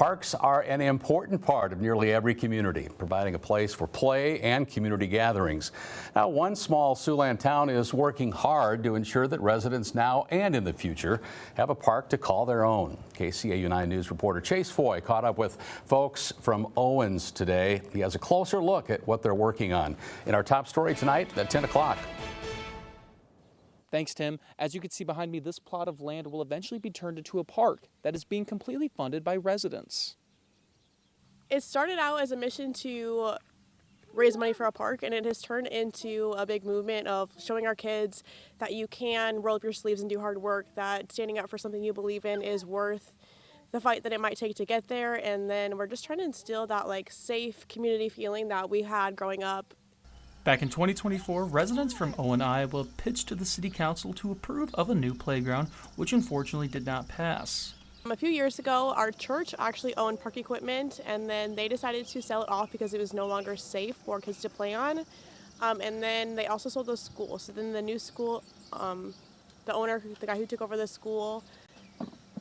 Parks are an important part of nearly every community, providing a place for play and community gatherings. Now, one small Siouxland town is working hard to ensure that residents now and in the future have a park to call their own. KCAU-9 News reporter Chase Foy caught up with folks from Oyens today. He has a closer look at what they're working on in our top story tonight at 10 o'clock. Thanks, Tim. As you can see behind me, this plot of land will eventually be turned into a park that is being completely funded by residents. It started out as a mission to raise money for a park, and it has turned into a big movement of showing our kids that you can roll up your sleeves and do hard work, that standing up for something you believe in is worth the fight that it might take to get there. And then we're just trying to instill that safe community feeling that we had growing up. Back in 2024, residents from Oyens, Iowa pitched to the city council to approve of a new playground, which unfortunately did not pass. A few years ago, our church actually owned park equipment, and then they decided to sell it off because it was no longer safe for kids to play on. And then they also sold the school. So then the new school, the owner, the guy who took over the school,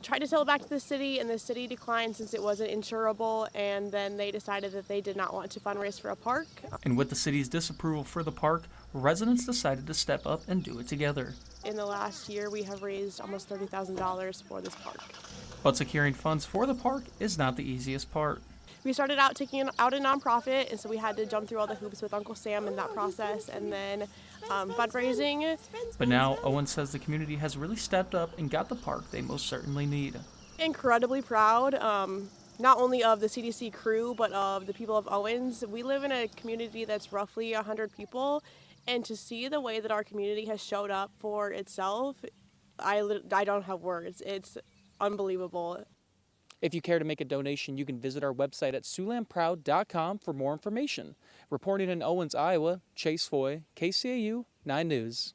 tried to sell it back to the city, and the city declined since it wasn't insurable, and then they decided that they did not want to fundraise for a park. And with the city's disapproval for the park, residents decided to step up and do it together. In the last year, we have raised almost $30,000 for this park. But securing funds for the park is not the easiest part. We started out taking out a nonprofit, and so we had to jump through all the hoops with Uncle Sam in that process, and then fundraising. But now Oyens says the community has really stepped up and got the park they most certainly need. Incredibly proud, not only of the CDC crew, but of the people of Oyens. We live in a community that's roughly 100 people, and to see the way that our community has showed up for itself, I don't have words. It's unbelievable. If you care to make a donation, you can visit our website at SiouxlandProud.com for more information. Reporting in Oyens, Iowa, Chase Foy, KCAU 9 News.